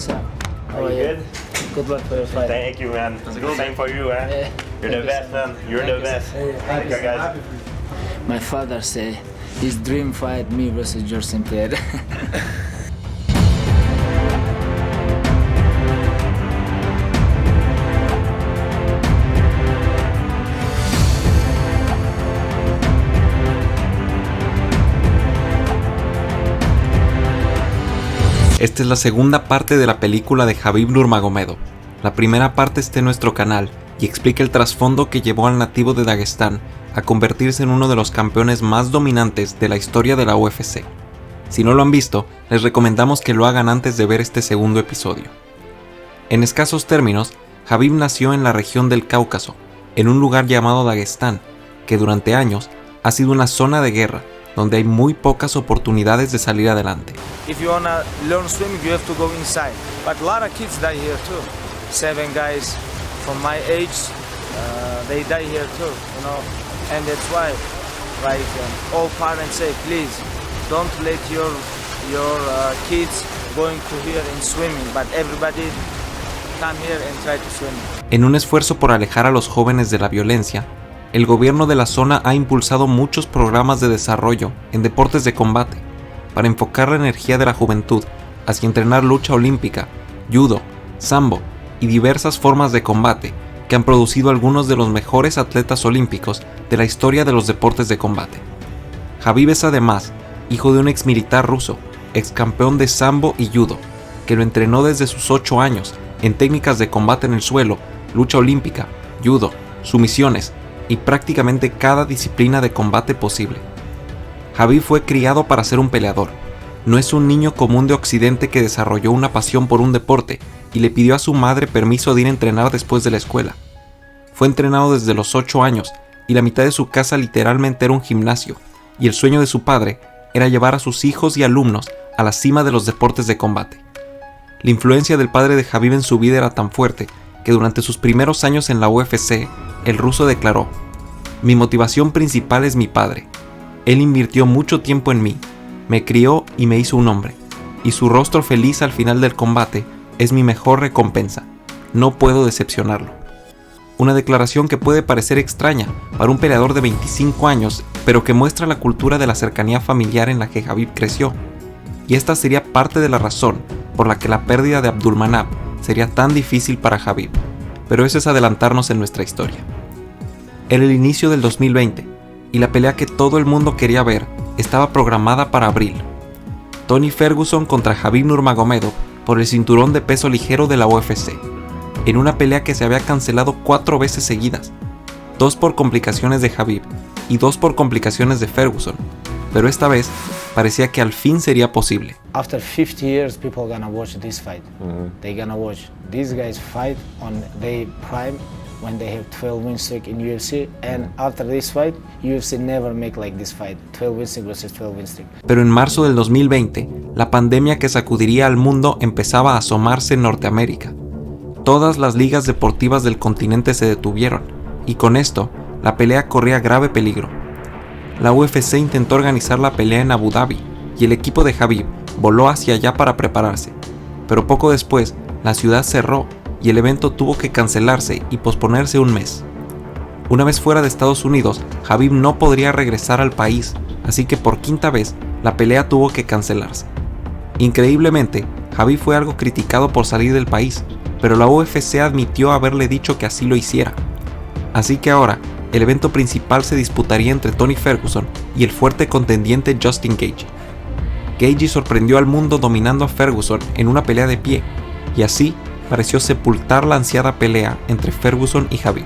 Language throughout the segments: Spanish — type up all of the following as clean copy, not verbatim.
What's up? Are you good? Good luck for your fight. Thank you, man. Same for you, man. Yeah. You're the best, man. You're the best. Thank you, guys. My father say his dream fight me versus George St. Pierre. Esta es la segunda parte de la película de Khabib Nurmagomedov. La primera parte está en nuestro canal y explica el trasfondo que llevó al nativo de Dagestan a convertirse en uno de los campeones más dominantes de la historia de la UFC. Si no lo han visto, les recomendamos que lo hagan antes de ver este segundo episodio. En escasos términos, Khabib nació en la región del Cáucaso, en un lugar llamado Dagestan, que durante años ha sido una zona de guerra, donde hay muy pocas oportunidades de salir adelante. If you wanna learn swimming, you have to go inside. But a lot of kids die here too. 7 guys from my age, they die here too, you know. And that's why, like all parents say, please don't let your kids going to here in swimming. But everybody come here and try to swim. En un esfuerzo por alejar a los jóvenes de la violencia, el gobierno de la zona ha impulsado muchos programas de desarrollo en deportes de combate para enfocar la energía de la juventud hacia entrenar lucha olímpica, judo, sambo y diversas formas de combate que han producido algunos de los mejores atletas olímpicos de la historia de los deportes de combate. Khabib es además hijo de un ex militar ruso, ex campeón de sambo y judo, que lo entrenó desde sus 8 años en técnicas de combate en el suelo, lucha olímpica, judo, sumisiones y prácticamente cada disciplina de combate posible. Khabib fue criado para ser un peleador. No es un niño común de Occidente que desarrolló una pasión por un deporte y le pidió a su madre permiso de ir a entrenar después de la escuela. Fue entrenado desde los 8 años y la mitad de su casa literalmente era un gimnasio, y el sueño de su padre era llevar a sus hijos y alumnos a la cima de los deportes de combate. La influencia del padre de Khabib en su vida era tan fuerte que durante sus primeros años en la UFC, el ruso declaró: "Mi motivación principal es mi padre. Él invirtió mucho tiempo en mí, me crió y me hizo un hombre, y su rostro feliz al final del combate es mi mejor recompensa. No puedo decepcionarlo". Una declaración que puede parecer extraña para un peleador de 25 años, pero que muestra la cultura de la cercanía familiar en la que Khabib creció. Y esta sería parte de la razón por la que la pérdida de Abdulmanap sería tan difícil para Khabib, pero eso es adelantarnos en nuestra historia. Era el inicio del 2020 y la pelea que todo el mundo quería ver estaba programada para abril. Tony Ferguson contra Khabib Nurmagomedov por el cinturón de peso ligero de la UFC, en una pelea que se había cancelado 4 veces seguidas, 2 por complicaciones de Khabib y 2 por complicaciones de Ferguson, pero esta vez parecía que al fin sería posible. After 50 years, people gonna watch this fight. They gonna watch these guys fight on their prime when they have 12 win streak in UFC, and after this fight, UFC never make like this fight, 12 win streak versus 12 win streak. Pero en marzo del 2020, la pandemia que sacudiría al mundo empezaba a asomarse en Norteamérica. Todas las ligas deportivas del continente se detuvieron, y con esto, la pelea corría grave peligro. La UFC intentó organizar la pelea en Abu Dhabi, y el equipo de Khabib voló hacia allá para prepararse, pero poco después, la ciudad cerró y el evento tuvo que cancelarse y posponerse un mes. Una vez fuera de Estados Unidos, Khabib no podría regresar al país, así que por 5ª vez la pelea tuvo que cancelarse. Increíblemente, Khabib fue algo criticado por salir del país, pero la UFC admitió haberle dicho que así lo hiciera. Así que ahora, el evento principal se disputaría entre Tony Ferguson y el fuerte contendiente Justin Gaethje. Gaethje sorprendió al mundo dominando a Ferguson en una pelea de pie, y así pareció sepultar la ansiada pelea entre Ferguson y Khabib.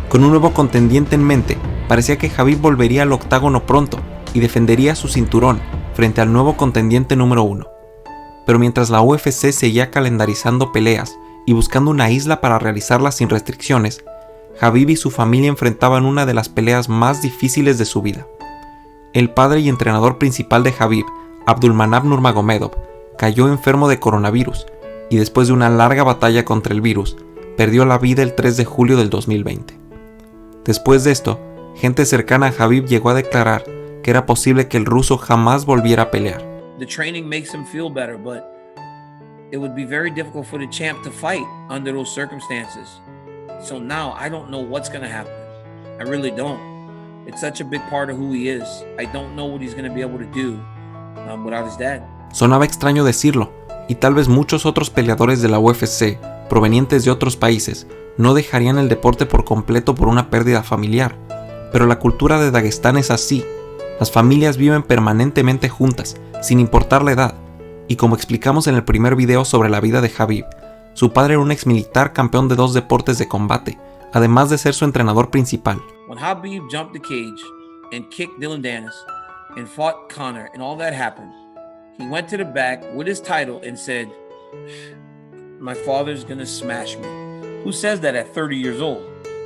Con un nuevo contendiente en mente, parecía que Khabib volvería al octágono pronto y defendería su cinturón frente al nuevo contendiente número 1. Pero mientras la UFC seguía calendarizando peleas y buscando una isla para realizarlas sin restricciones, Khabib y su familia enfrentaban una de las peleas más difíciles de su vida. El padre y entrenador principal de Khabib, Abdulmanap Nurmagomedov, cayó enfermo de coronavirus y después de una larga batalla contra el virus, perdió la vida el 3 de julio del 2020. Después de esto, gente cercana a Khabib llegó a declarar que era posible que el ruso jamás volviera a pelear. The training makes him feel better, but it would be very difficult for the champ to fight under those circumstances. So now I don't know what's going to happen. I really don't. It's such a big part of who he is. I don't know what he's going to be able to do without his dad. Sonaba extraño decirlo, y tal vez muchos otros peleadores de la UFC, provenientes de otros países, no dejarían el deporte por completo por una pérdida familiar. Pero la cultura de Dagestan es así. Las familias viven permanentemente juntas, sin importar la edad. Y como explicamos en el primer video sobre la vida de Khabib, su padre era un exmilitar campeón de 2 deportes de combate, además de ser su entrenador principal. When Khabib jumped the cage and kicked Dylan Dennis and fought Conor and all that happened, he went to the back with his title and said, "My father's gonna smash me." Who says that at 30 years old?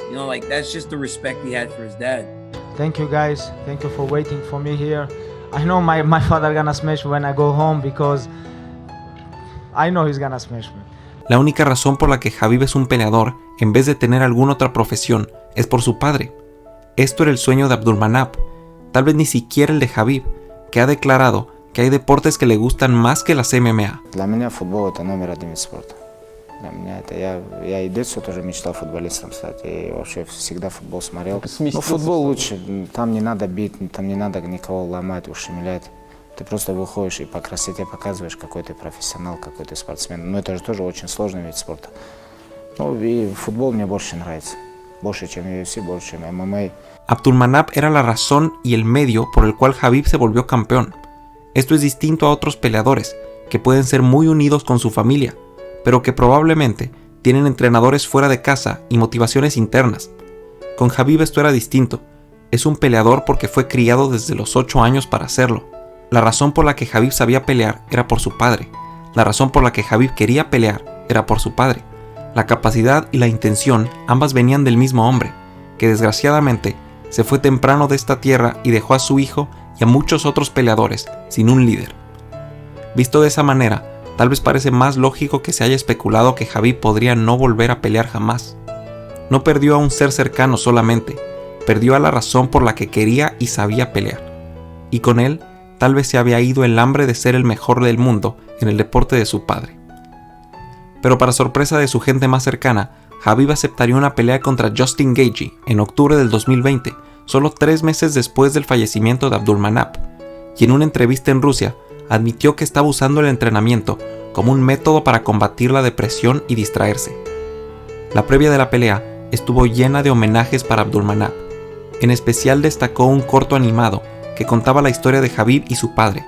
You know, like, that's just the respect he had for his dad. Thank you guys. Thank you for waiting for me here. I know my father gonna smash me when I go home because I know he's gonna smash me. La única razón por la que Khabib es un peleador, en vez de tener alguna otra profesión, es por su padre. Esto era el sueño de Abdulmanap, tal vez ni siquiera el de Khabib, que ha declarado que hay deportes que le gustan más que las MMA. Для меня футбол это номер 1 вид спорта. Для меня это я и в детстве тоже мечтал футболистом стать, и вообще всегда футбол смотрел. Но футбол лучше, там не надо бить, там не надо никого ломать, ушемлять. Ты просто выходишь и по красоте показываешь, какой ты профессионал, какой ты спортсмен. Но это же тоже очень сложный вид спорта. Ну и футбол мне больше нравится. Больше, чем UFC, больше, чем MMA. Abdulmanap era la razón y el medio por el cual Khabib se volvió campeón. Esto es distinto a otros peleadores, que pueden ser muy unidos con su familia, pero que probablemente tienen entrenadores fuera de casa y motivaciones internas. Con Khabib esto era distinto. Es un peleador porque fue criado desde los 8 años para hacerlo. La razón por la que Khabib sabía pelear era por su padre. La razón por la que Khabib quería pelear era por su padre. La capacidad y la intención ambas venían del mismo hombre, que desgraciadamente se fue temprano de esta tierra y dejó a su hijo y a muchos otros peleadores sin un líder. Visto de esa manera, tal vez parece más lógico que se haya especulado que Khabib podría no volver a pelear jamás. No perdió a un ser cercano solamente, perdió a la razón por la que quería y sabía pelear. Y con él, tal vez se había ido el hambre de ser el mejor del mundo en el deporte de su padre. Pero para sorpresa de su gente más cercana, Khabib aceptaría una pelea contra Justin Gaethje en octubre del 2020, solo 3 meses después del fallecimiento de Abdulmanap, y en una entrevista en Rusia admitió que estaba usando el entrenamiento como un método para combatir la depresión y distraerse. La previa de la pelea estuvo llena de homenajes para Abdulmanap. En especial destacó un corto animado que contaba la historia de Khabib y su padre,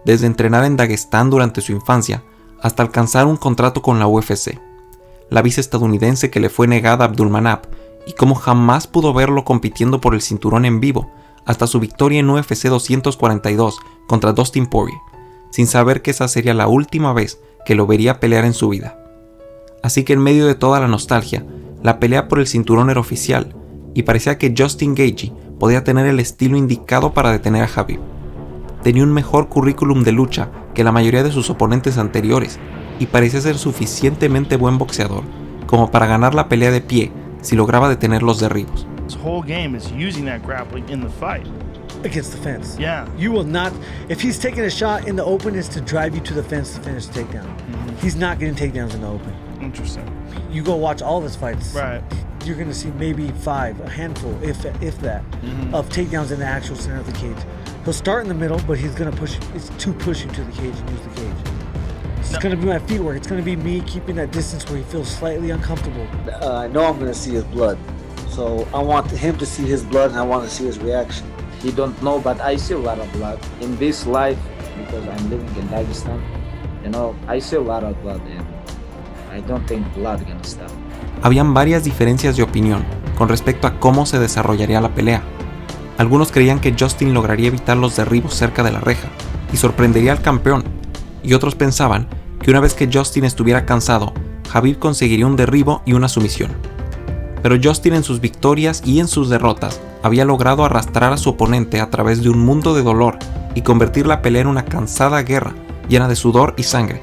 desde entrenar en Dagestan durante su infancia hasta alcanzar un contrato con la UFC, la visa estadounidense que le fue negada a Abdulmanap y cómo jamás pudo verlo compitiendo por el cinturón en vivo hasta su victoria en UFC 242 contra Dustin Poirier, sin saber que esa sería la última vez que lo vería pelear en su vida. Así que en medio de toda la nostalgia, la pelea por el cinturón era oficial y parecía que Justin Gaethje podía tener el estilo indicado para detener a Khabib. Tenía un mejor currículum de lucha que la mayoría de sus oponentes anteriores y parecía ser suficientemente buen boxeador como para ganar la pelea de pie si lograba detener los derribos. His whole game is using that grappling in the fight. Against the fence. Yeah. You will not, if he's taking a shot in the open, is to drive you to the fence to finish the takedown. He's not getting takedowns in the open. Interesting. You go watch all his fights. Right. You're going to see maybe 5, a handful, if that, of takedowns in the actual center of the cage. He'll start in the middle, but he's going to push. It's to push you to the cage and use the cage. It's going to be my feet work. It's going to be me keeping that distance where he feels slightly uncomfortable. I know I'm going to see his blood. So I want him to see his blood and I want to see his reaction. He don't know, but I see a lot of blood in this life because I'm living in Dagestan. You know, I see a lot of blood and I don't think blood gonna stop. Habían varias diferencias de opinión con respecto a cómo se desarrollaría la pelea. Algunos creían que Justin lograría evitar los derribos cerca de la reja y sorprendería al campeón, y otros pensaban que una vez que Justin estuviera cansado, Khabib conseguiría un derribo y una sumisión. Pero Justin en sus victorias y en sus derrotas había logrado arrastrar a su oponente a través de un mundo de dolor y convertir la pelea en una cansada guerra llena de sudor y sangre.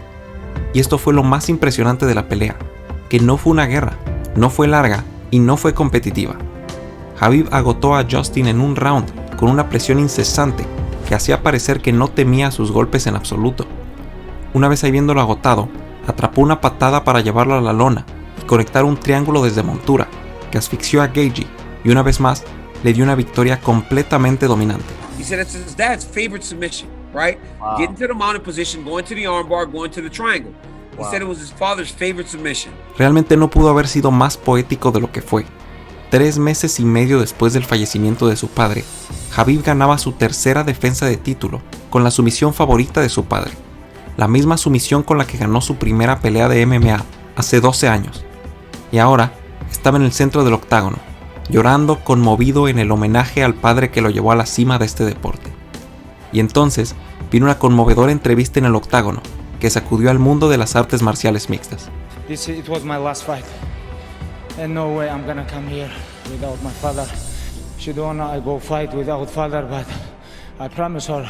Y esto fue lo más impresionante de la pelea, que no fue una guerra, no fue larga y no fue competitiva. Khabib agotó a Justin en un round con una presión incesante que hacía parecer que no temía sus golpes en absoluto. Una vez habiéndolo agotado, atrapó una patada para llevarlo a la lona y conectar un triángulo desde montura, que asfixió a Gaethje y una vez más le dio una victoria completamente dominante. He said it's his dad's favorite submission, right? Wow. Getting to the mounted position, going to the armbar, going to the triangle. He said it was his father's favorite submission. Realmente no pudo haber sido más poético de lo que fue. 3 meses y medio después del fallecimiento de su padre, Khabib ganaba su tercera defensa de título con la sumisión favorita de su padre, la misma sumisión con la que ganó su primera pelea de MMA hace 12 años. Y ahora estaba en el centro del octágono, llorando conmovido en el homenaje al padre que lo llevó a la cima de este deporte. Y entonces vino una conmovedora entrevista en el octágono que sacudió al mundo de las artes marciales mixtas. It was my last fight. And no way I'm gonna come here without my father. She don't wanna I go fight without father, but I promise her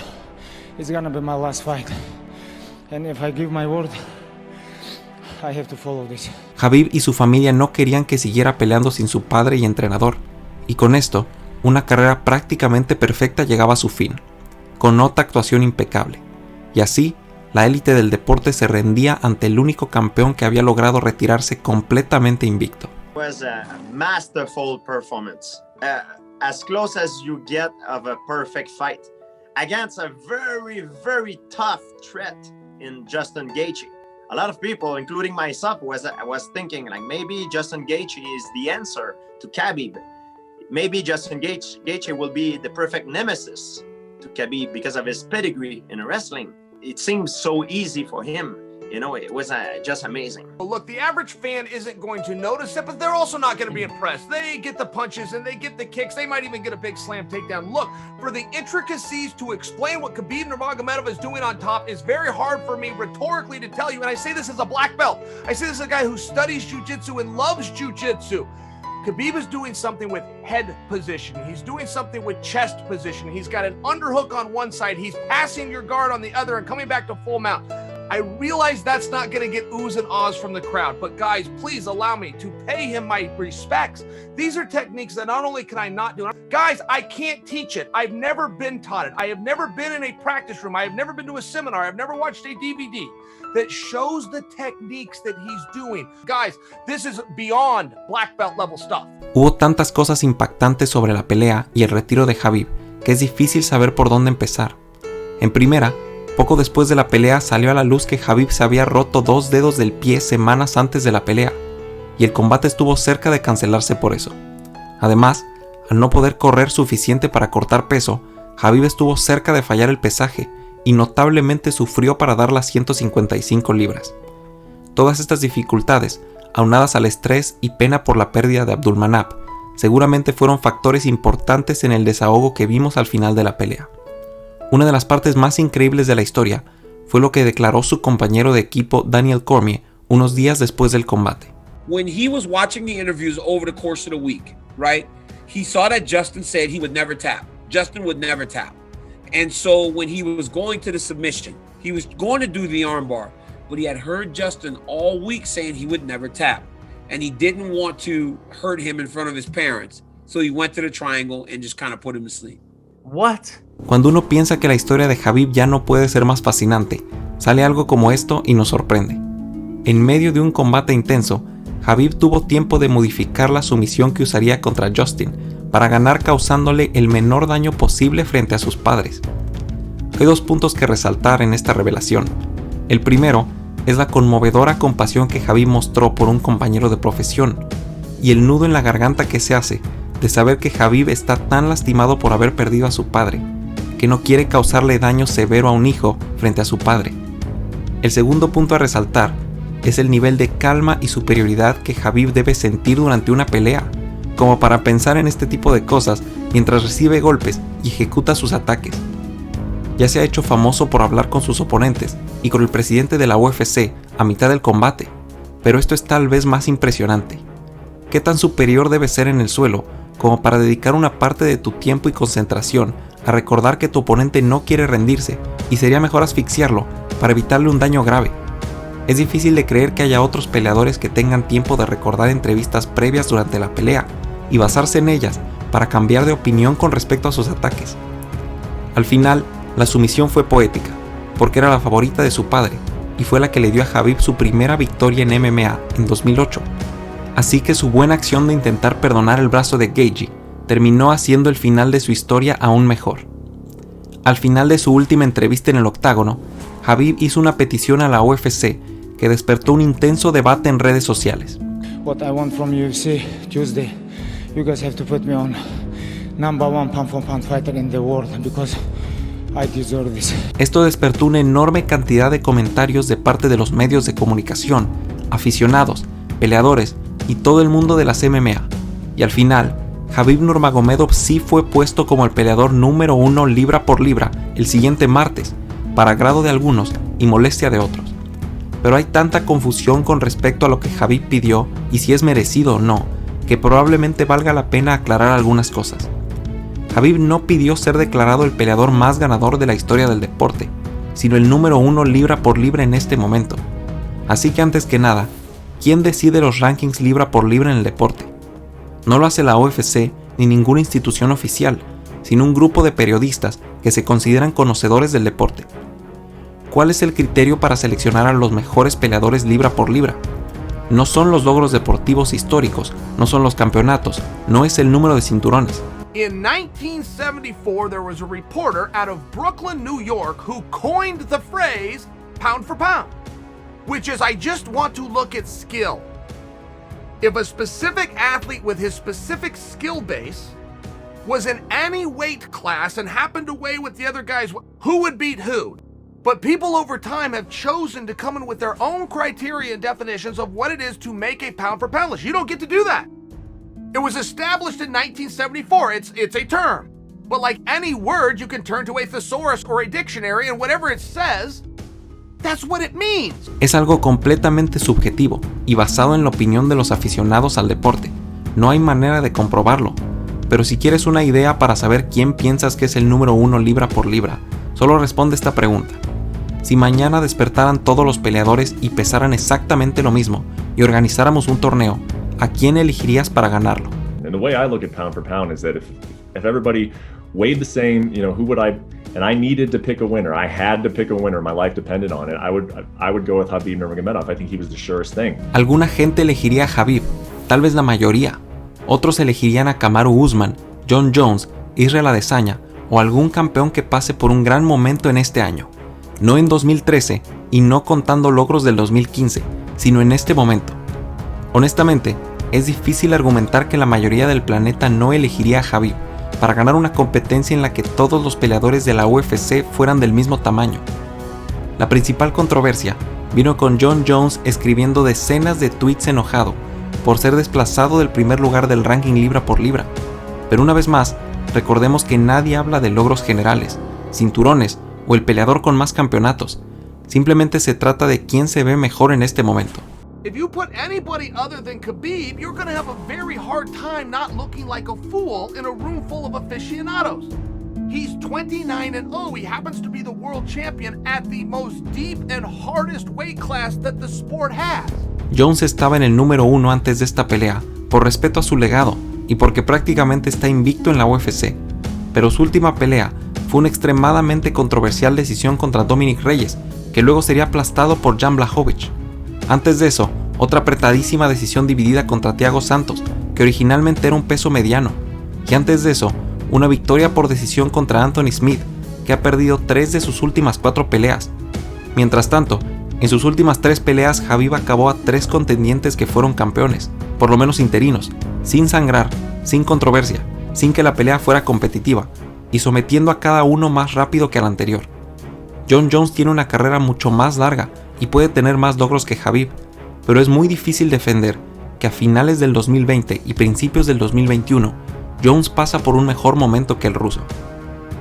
it's gonna be my last fight. And if I give my word, I have to follow this. Khabib y su familia no querían que siguiera peleando sin su padre y entrenador, y con esto, una carrera prácticamente perfecta llegaba a su fin, con otra actuación impecable. Y así, la élite del deporte se rendía ante el único campeón que había logrado retirarse completamente invicto. Was a masterful performance, as close as you get of a perfect fight against a very, very tough threat in Justin Gaethje. A lot of people, including myself, was thinking like maybe Justin Gaethje is the answer to Khabib. Maybe Justin Gaethje will be the perfect nemesis to Khabib because of his pedigree in wrestling. It seems so easy for him. You know, it was just amazing. Well, look, the average fan isn't going to notice it, but they're also not going to be impressed. They get the punches and they get the kicks. They might even get a big slam takedown. Look, for the intricacies to explain what Khabib Nurmagomedov is doing on top is very hard for me rhetorically to tell you. And I say this as a black belt. I say this as a guy who studies jiu-jitsu and loves jiu-jitsu. Khabib is doing something with head position. He's doing something with chest position. He's got an underhook on one side. He's passing your guard on the other and coming back to full mount. I realize that's not going to get oohs and ahs from the crowd, but guys, please allow me to pay him my respects. These are techniques that not only can I not do, guys, I can't teach it. I've never been taught it. I have never been in a practice room. I have never been to a seminar. I've never watched a DVD that shows the techniques that he's doing. Guys, this is beyond black belt level stuff. Hubo tantas cosas impactantes sobre la pelea y el retiro de Khabib que es difícil saber por dónde empezar. En primera, poco después de la pelea salió a la luz que Khabib se había roto 2 dedos del pie semanas antes de la pelea, y el combate estuvo cerca de cancelarse por eso. Además, al no poder correr suficiente para cortar peso, Khabib estuvo cerca de fallar el pesaje y notablemente sufrió para dar las 155 libras. Todas estas dificultades, aunadas al estrés y pena por la pérdida de Abdulmanap, seguramente fueron factores importantes en el desahogo que vimos al final de la pelea. Una de las partes más increíbles de la historia fue lo que declaró su compañero de equipo Daniel Cormier unos días después del combate. When he was watching the interviews over the course of the week, right, he saw that Justin said he would never tap. Justin would never tap. And so when he was going to the submission, he was going to do the armbar, but he had heard Justin all week saying he would never tap. And he didn't want to hurt him in front of his parents. So he went to the triangle and just kind of put him to sleep. What? Cuando uno piensa que la historia de Khabib ya no puede ser más fascinante, sale algo como esto y nos sorprende. En medio de un combate intenso, Khabib tuvo tiempo de modificar la sumisión que usaría contra Justin para ganar causándole el menor daño posible frente a sus padres. Hay 2 puntos que resaltar en esta revelación. El primero es la conmovedora compasión que Khabib mostró por un compañero de profesión, y el nudo en la garganta que se hace de saber que Khabib está tan lastimado por haber perdido a su padre, que no quiere causarle daño severo a un hijo frente a su padre. El segundo punto a resaltar es el nivel de calma y superioridad que Khabib debe sentir durante una pelea, como para pensar en este tipo de cosas mientras recibe golpes y ejecuta sus ataques. Ya se ha hecho famoso por hablar con sus oponentes y con el presidente de la UFC a mitad del combate, pero esto es tal vez más impresionante. ¿Qué tan superior debe ser en el suelo como para dedicar una parte de tu tiempo y concentración a recordar que tu oponente no quiere rendirse y sería mejor asfixiarlo para evitarle un daño grave? Es difícil de creer que haya otros peleadores que tengan tiempo de recordar entrevistas previas durante la pelea y basarse en ellas para cambiar de opinión con respecto a sus ataques. Al final, la sumisión fue poética, porque era la favorita de su padre, y fue la que le dio a Khabib su primera victoria en MMA en 2008. Así que su buena acción de intentar perdonar el brazo de Gaethje terminó haciendo el final de su historia aún mejor. Al final de su última entrevista en el octágono, Khabib hizo una petición a la UFC que despertó un intenso debate en redes sociales. What I want from UFC Tuesday, you guys have to put me on #1 pound-for-pound fighter in the world because I deserve this. Esto despertó una enorme cantidad de comentarios de parte de los medios de comunicación, aficionados, peleadores y todo el mundo de las MMA. Y al final, Khabib Nurmagomedov sí fue puesto como el peleador número 1 libra por libra el siguiente martes, para agrado de algunos y molestia de otros. Pero hay tanta confusión con respecto a lo que Khabib pidió y si es merecido o no, que probablemente valga la pena aclarar algunas cosas. Khabib no pidió ser declarado el peleador más ganador de la historia del deporte, sino el número 1 libra por libra en este momento. Así que antes que nada, ¿quién decide los rankings libra por libra en el deporte? No lo hace la UFC ni ninguna institución oficial, sino un grupo de periodistas que se consideran conocedores del deporte. ¿Cuál es el criterio para seleccionar a los mejores peleadores libra por libra? No son los logros deportivos históricos, no son los campeonatos, no es el número de cinturones. In 1974, there was a reporter out of Brooklyn, New York, who coined the phrase pound for pound, which is I just want to look at skill. If a specific athlete with his specific skill base was in any weight class and happened to weigh with the other guys, who would beat who? But people over time have chosen to come in with their own criteria and definitions of what it is to make a pound for pound list. You don't get to do that. It was established in 1974. It's a term. But like any word, you can turn to a thesaurus or a dictionary, and whatever it says, that's what it means. Es algo completamente subjetivo y basado en la opinión de los aficionados al deporte. No hay manera de comprobarlo. Pero si quieres una idea para saber quién piensas que es el número 1 libra por libra, solo responde esta pregunta. Si mañana despertaran todos los peleadores y pesaran exactamente lo mismo y organizáramos un torneo, ¿a quién elegirías para ganarlo? And the way I look at pound for pound is that if everybody weighed the same, who would I, and I needed to pick a winner, I had to pick a winner, my life depended on it, I would go with Khabib Nurmagomedov. I think he was the surest thing. Alguna gente elegiría a Khabib, tal vez la mayoría. Otros elegirían a Kamaru Usman, John Jones, Israel Adesanya o algún campeón que pase por un gran momento en este año. No en 2013 y no contando logros del 2015, sino en este momento. Honestamente, es difícil argumentar que la mayoría del planeta no elegiría a Khabib para ganar una competencia en la que todos los peleadores de la UFC fueran del mismo tamaño. La principal controversia vino con John Jones escribiendo decenas de tweets enojado por ser desplazado del primer lugar del ranking libra por libra. Pero una vez más, recordemos que nadie habla de logros generales, cinturones o el peleador con más campeonatos. Simplemente se trata de quién se ve mejor en este momento. If you put anybody other than Khabib, you're going to have a very hard time not looking like a fool in a room full of aficionados. He's 29-0. He happens to be the world champion at the most deep and hardest weight class that the sport has. Jones estaba en el número 1 antes de esta pelea, por respeto a su legado y porque prácticamente está invicto en la UFC. Pero su última pelea fue una extremadamente controversial decisión contra Dominic Reyes, que luego sería aplastado por Jan Blachowicz. Antes de eso, otra apretadísima decisión dividida contra Thiago Santos, que originalmente era un peso mediano. Y antes de eso, una victoria por decisión contra Anthony Smith, que ha perdido 3 de sus últimas 4 peleas. Mientras tanto, en sus últimas 3 peleas, Khabib acabó a 3 contendientes que fueron campeones, por lo menos interinos, sin sangrar, sin controversia, sin que la pelea fuera competitiva, y sometiendo a cada uno más rápido que al anterior. John Jones tiene una carrera mucho más larga y puede tener más logros que Khabib, pero es muy difícil defender que a finales del 2020 y principios del 2021, Jones pasa por un mejor momento que el ruso.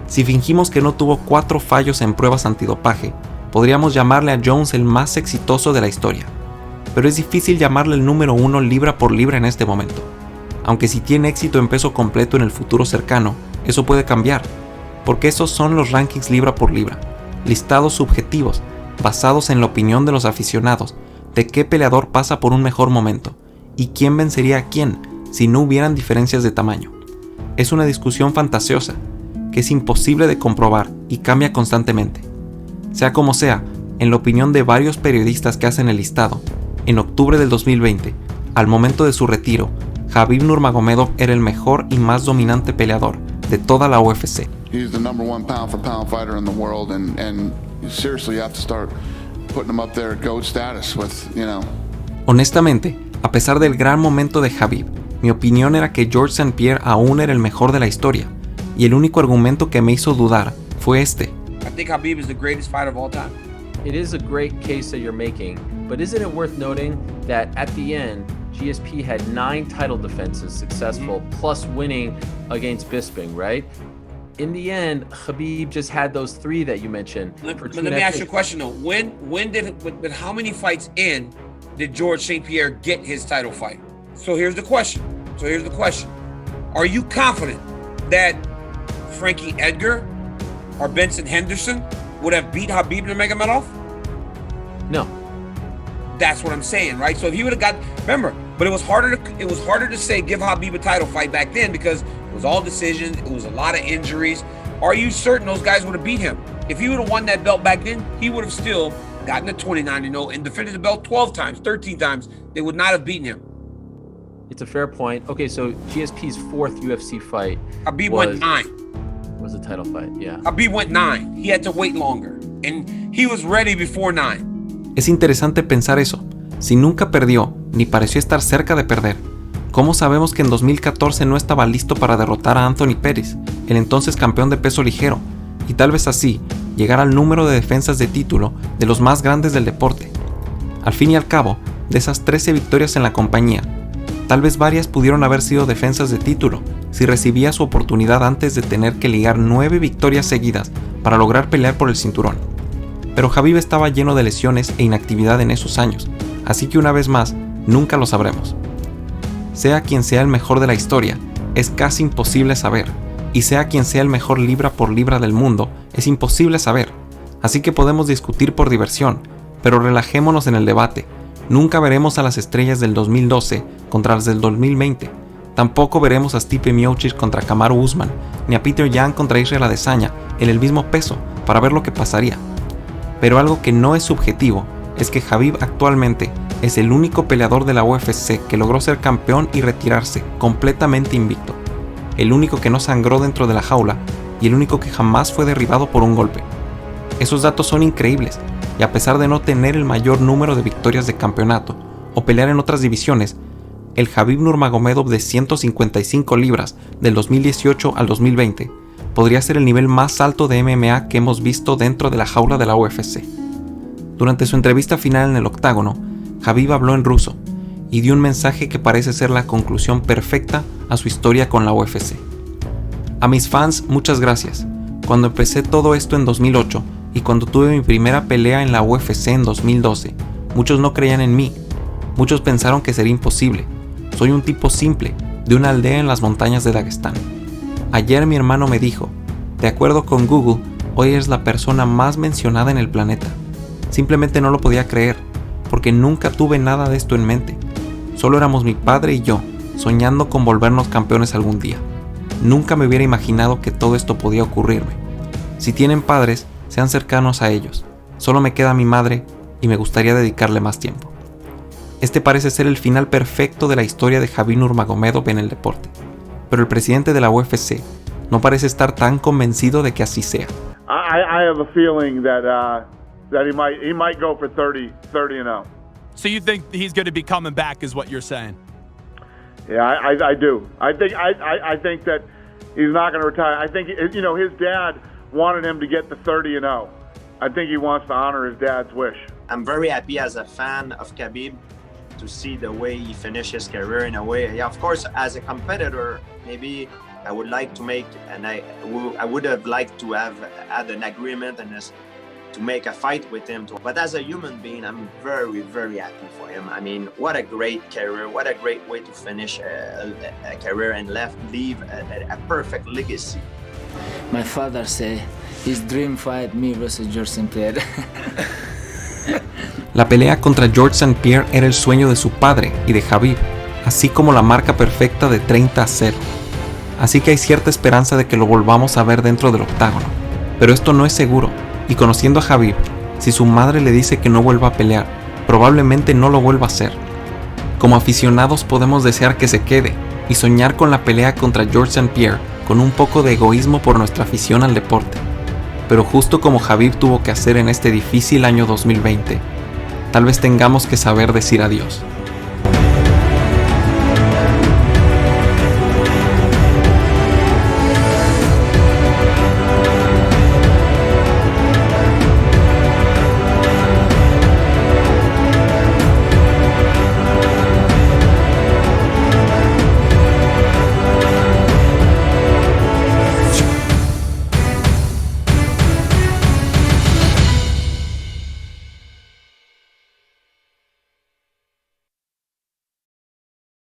Si fingimos que no tuvo 4 fallos en pruebas antidopaje, podríamos llamarle a Jones el más exitoso de la historia, pero es difícil llamarle el número 1 libra por libra en este momento. Aunque si tiene éxito en peso completo en el futuro cercano, eso puede cambiar, porque esos son los rankings libra por libra, listados subjetivos, basados en la opinión de los aficionados de qué peleador pasa por un mejor momento y quién vencería a quién si no hubieran diferencias de tamaño. Es una discusión fantasiosa que es imposible de comprobar y cambia constantemente. Sea como sea, en la opinión de varios periodistas que hacen el listado, en octubre del 2020, al momento de su retiro, Khabib Nurmagomedov era el mejor y más dominante peleador de toda la UFC. He's the number one pound for pound fighter in the world, and seriously you have to start putting him up there at GOAT status with, you know. Honestamente, a pesar del gran momento de Khabib, mi opinión era que Georges St. Pierre aún era el mejor de la historia, y el único argumento que me hizo dudar fue este. I think Khabib is the greatest fighter of all time. It is a great case that you're making, but isn't it worth noting that at the end, GSP had 9 title defenses successful, plus winning against Bisping, right? In the end, Khabib just had those 3 that you mentioned. Let me ask you a question though. When did, with how many fights in did Georges St. Pierre get his title fight? So here's the question. Are you confident that Frankie Edgar or Benson Henderson would have beat Khabib Nurmagomedov? No. That's what I'm saying, right? So if he would have got, remember, but it was harder to say give Khabib a title fight back then because it was all decisions, it was a lot of injuries. Are you certain those guys would have beat him? If he would have won that belt back then, he would have still gotten to 29-0 and defended the belt 12 times, 13 times. They would not have beaten him. It's a fair point. Okay, so GSP's 4th UFC fight. Khabib went 9. Was a title fight, yeah. Khabib went 9. He had to wait longer. And he was ready before 9. Es interesante pensar eso. Si nunca perdió, ni pareció estar cerca de perder, ¿cómo sabemos que en 2014 no estaba listo para derrotar a Anthony Pettis, el entonces campeón de peso ligero, y tal vez así llegar al número de defensas de título de los más grandes del deporte? Al fin y al cabo, de esas 13 victorias en la compañía, tal vez varias pudieron haber sido defensas de título si recibía su oportunidad antes de tener que ligar 9 victorias seguidas para lograr pelear por el cinturón. Pero Khabib estaba lleno de lesiones e inactividad en esos años, así que una vez más, nunca lo sabremos. Sea quien sea el mejor de la historia, es casi imposible saber, y sea quien sea el mejor libra por libra del mundo, es imposible saber. Así que podemos discutir por diversión, pero relajémonos en el debate. Nunca veremos a las estrellas del 2012 contra las del 2020. Tampoco veremos a Stipe Miocic contra Kamaru Usman, ni a Peter Yan contra Israel Adesanya en el mismo peso para ver lo que pasaría. Pero algo que no es subjetivo es que Khabib actualmente es el único peleador de la UFC que logró ser campeón y retirarse completamente invicto. El único que no sangró dentro de la jaula y el único que jamás fue derribado por un golpe. Esos datos son increíbles, y a pesar de no tener el mayor número de victorias de campeonato o pelear en otras divisiones, el Khabib Nurmagomedov de 155 libras del 2018 al 2020 podría ser el nivel más alto de MMA que hemos visto dentro de la jaula de la UFC. Durante su entrevista final en el octágono, Khabib habló en ruso y dio un mensaje que parece ser la conclusión perfecta a su historia con la UFC. A mis fans, muchas gracias. Cuando empecé todo esto en 2008 y cuando tuve mi primera pelea en la UFC en 2012, muchos no creían en mí. Muchos pensaron que sería imposible. Soy un tipo simple, de una aldea en las montañas de Dagestan. Ayer mi hermano me dijo, de acuerdo con Google, hoy eres la persona más mencionada en el planeta. Simplemente no lo podía creer, porque nunca tuve nada de esto en mente. Solo éramos mi padre y yo, soñando con volvernos campeones algún día. Nunca me hubiera imaginado que todo esto podía ocurrirme. Si tienen padres, sean cercanos a ellos. Solo me queda mi madre y me gustaría dedicarle más tiempo. Este parece ser el final perfecto de la historia de Khabib Nurmagomedov en el deporte. Pero el presidente de la UFC no parece estar tan convencido de que así sea. I have a feeling that he might go for 30-0. So you think he's going to be coming back, is what you're saying? Yeah, I do. I think that he's not going to retire. I think his dad wanted him to get to 30-0. I think he wants to honor his dad's wish. I'm very happy as a fan of Khabib to see the way he finished his career in a way. Yeah, of course, as a competitor, maybe I would like to make, and I would have liked to have had an agreement and to make a fight with him. But as a human being, I'm very, very happy for him. I mean, what a great career, what a great way to finish a career and leave a perfect legacy. My father said his dream fight me versus Georges St. Pierre. La pelea contra Georges St. Pierre era el sueño de su padre y de Khabib, así como la marca perfecta de 30-0. Así que hay cierta esperanza de que lo volvamos a ver dentro del octágono, pero esto no es seguro, y conociendo a Khabib, Si su madre le dice que no vuelva a pelear, probablemente no lo vuelva a hacer. Como aficionados podemos desear que se quede y soñar con la pelea contra Georges St. Pierre con un poco de egoísmo por nuestra afición al deporte. Pero justo como Khabib tuvo que hacer en este difícil año 2020, tal vez tengamos que saber decir adiós.